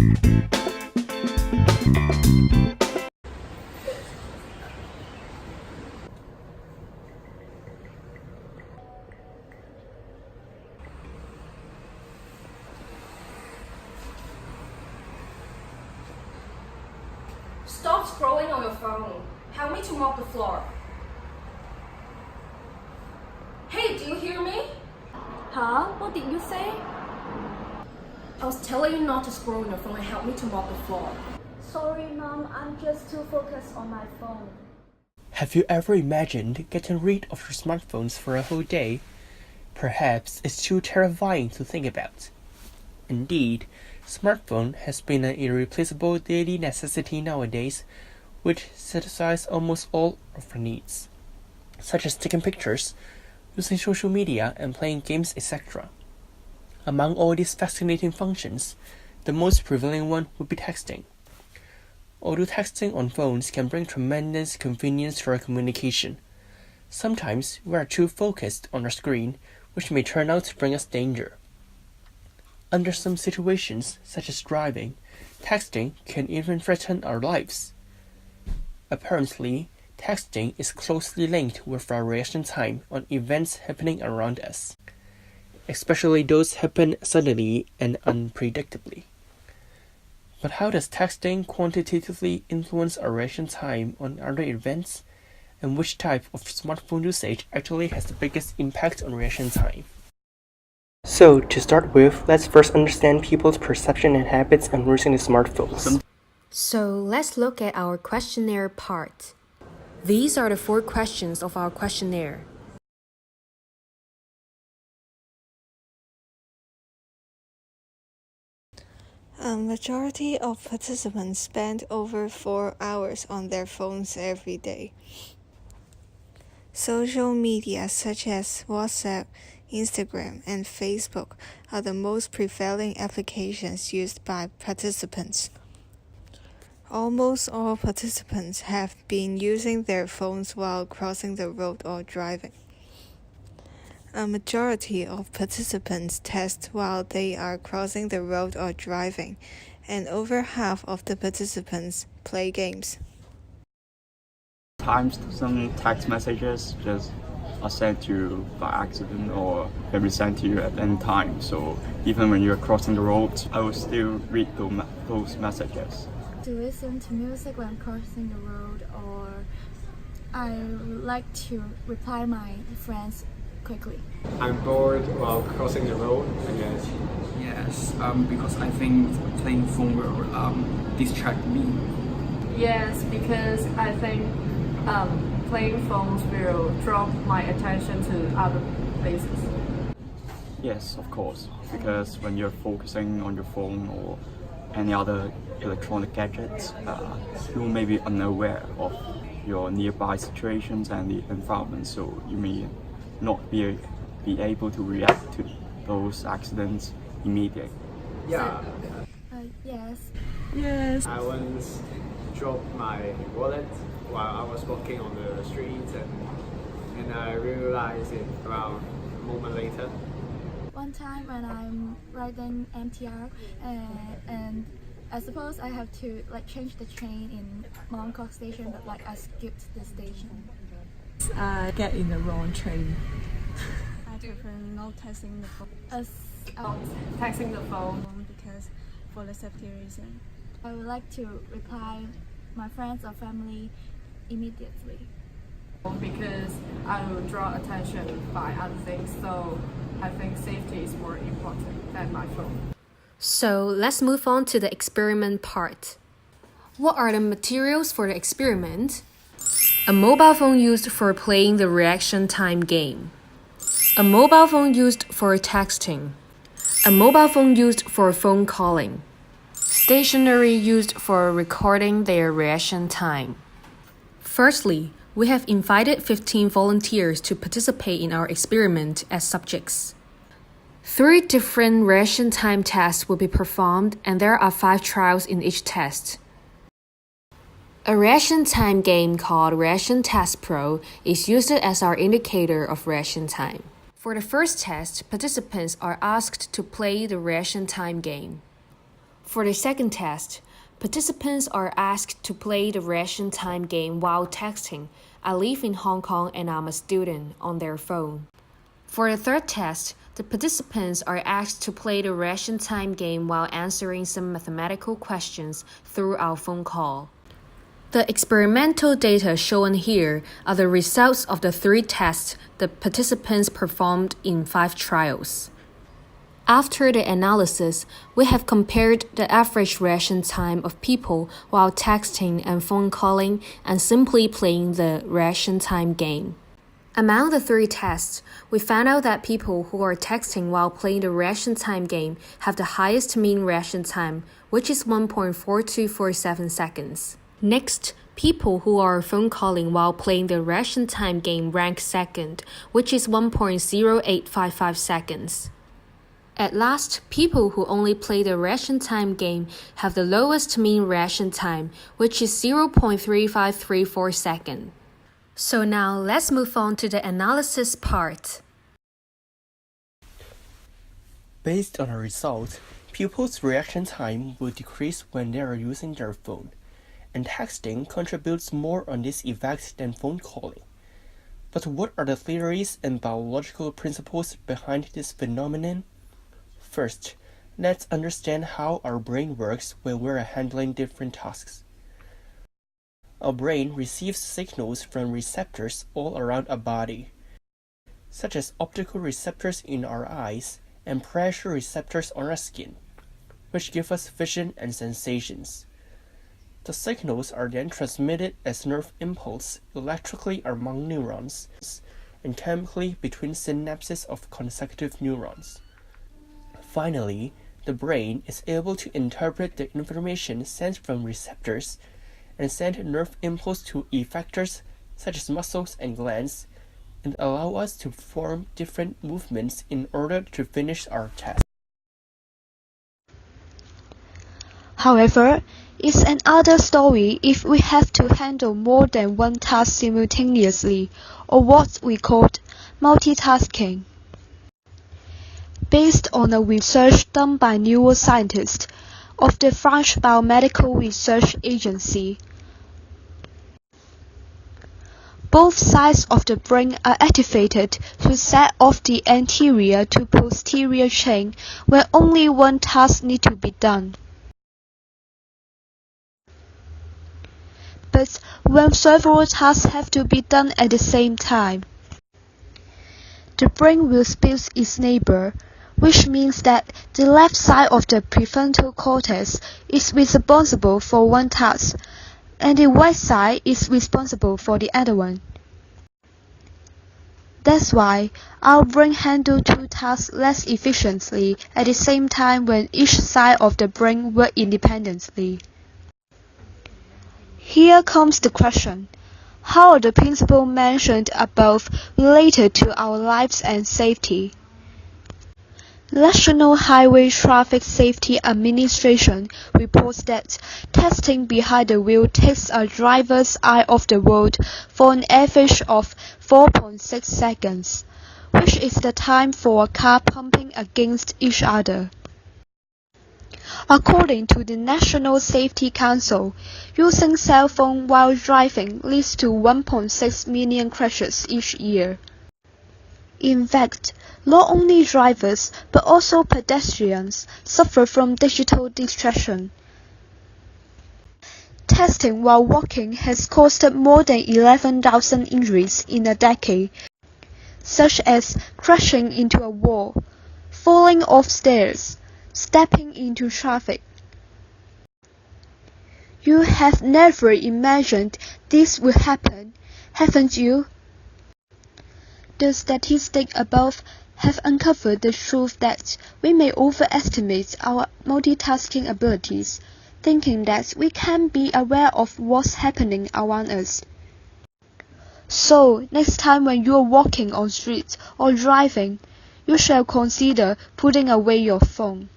Stop scrolling on your phone. Help me to mop the floor. Hey, do you hear me? Huh? What did you say? I was telling you not to scroll on your phone and help me to mop the floor. Sorry, Mom. I'm just too focused on my phone. Have you ever imagined getting rid of your smartphones for a whole day? Perhaps it's too terrifying to think about. Indeed, smartphone has been an irreplaceable daily necessity nowadays, which satisfies almost all of our needs, such as taking pictures, using social media, and playing games, etc. Among all these fascinating functions, the most prevalent one would be texting. Although texting on phones can bring tremendous convenience to our communication, sometimes we are too focused on our screen, which may turn out to bring us danger. Under some situations, such as driving, texting can even threaten our lives. Apparently, texting is closely linked with our reaction time on events happening around us, especially those happen suddenly and unpredictably. But how does texting quantitatively influence our reaction time on other events, and which type of smartphone usage actually has the biggest impact on reaction time? So, to start with, let's first understand people's perception and habits on using the smartphones. So, let's look at our questionnaire part. These are the 4 questions of our questionnaire. A majority of participants spend over 4 hours on their phones every day. Social media such as WhatsApp, Instagram, and Facebook are the most prevailing applications used by participants. Almost all participants have been using their phones while crossing the road or driving. A majority of participants text while they are crossing the road or driving, and over half of the participants play games. Times some text messages just are sent to you by accident or can be sent to you at any time. So even when you're crossing the road, I will still read those messages. To listen to music when crossing the road, or I like to reply my friends quickly. I'm bored while crossing the road, I guess. Yes, because I think playing phone will distract me. Yes, because I think playing phones will draw my attention to other places. Yes, of course, because when you're focusing on your phone or any other electronic gadgets, you may be unaware of your nearby situations and the environment, so you may not be able to react to those accidents immediately. Yeah. Yes. Yes. I once dropped my wallet while I was walking on the streets, and I realized it around a moment later. One time when I'm riding MTR and I suppose I have to change the train in Mongkok station, but I skipped the station. I get in the wrong train. I prefer not texting the phone. Texting the phone because for the safety reason. I would like to reply my friends or family immediately. Because I will draw attention by other things, so I think safety is more important than my phone. So, let's move on to the experiment part. What are the materials for the experiment? A mobile phone used for playing the reaction time game. A mobile phone used for texting. A mobile phone used for phone calling. Stationery used for recording their reaction time. Firstly, we have invited 15 volunteers to participate in our experiment as subjects. 3 different reaction time tests will be performed, and there are 5 trials in each test. A reaction time game called Reaction Test Pro is used as our indicator of reaction time. For the first test, participants are asked to play the reaction time game. For the second test, participants are asked to play the reaction time game while texting. I live in Hong Kong and I'm a student on their phone. For the third test, the participants are asked to play the reaction time game while answering some mathematical questions through our phone call. The experimental data shown here are the results of the 3 tests the participants performed in 5 trials. After the analysis, we have compared the average reaction time of people while texting and phone calling and simply playing the reaction time game. Among the 3 tests, we found out that people who are texting while playing the reaction time game have the highest mean reaction time, which is 1.4247 seconds. Next, people who are phone calling while playing the reaction time game rank second, which is 1.0855 seconds. At last, people who only play the reaction time game have the lowest mean reaction time, which is 0.3534 seconds. So now let's move on to the analysis part. Based on our results, pupils' reaction time will decrease when they are using their phone, and texting contributes more on this effect than phone calling. But what are the theories and biological principles behind this phenomenon? First, let's understand how our brain works when we're handling different tasks. Our brain receives signals from receptors all around our body, such as optical receptors in our eyes and pressure receptors on our skin, which give us vision and sensations. The signals are then transmitted as nerve impulse electrically among neurons and chemically between synapses of consecutive neurons. Finally, the brain is able to interpret the information sent from receptors and send nerve impulse to effectors such as muscles and glands and allow us to perform different movements in order to finish our task. However, it's another story if we have to handle more than one task simultaneously, or what we call multitasking. Based on a research done by neuroscientists of the French Biomedical Research Agency, both sides of the brain are activated to set off the anterior to posterior chain when only one task needs to be done. But when several tasks have to be done at the same time, the brain will split its neighbor, which means that the left side of the prefrontal cortex is responsible for one task, and the right side is responsible for the other one. That's why our brain handles 2 tasks less efficiently at the same time when each side of the brain works independently. Here comes the question: how are the principles mentioned above related to our lives and safety? National Highway Traffic Safety Administration reports that texting behind the wheel takes a driver's eye off the road for an average of 4.6 seconds, which is the time for a car bumping against each other. According to the National Safety Council, using cell phone while driving leads to 1.6 million crashes each year. In fact, not only drivers but also pedestrians suffer from digital distraction. Texting while walking has caused more than 11,000 injuries in a decade, such as crashing into a wall, falling off stairs, stepping into traffic. You have never imagined this would happen, haven't you? The statistics above have uncovered the truth that we may overestimate our multitasking abilities, thinking that we can't be aware of what's happening around us. So, next time when you're walking on streets or driving, you shall consider putting away your phone.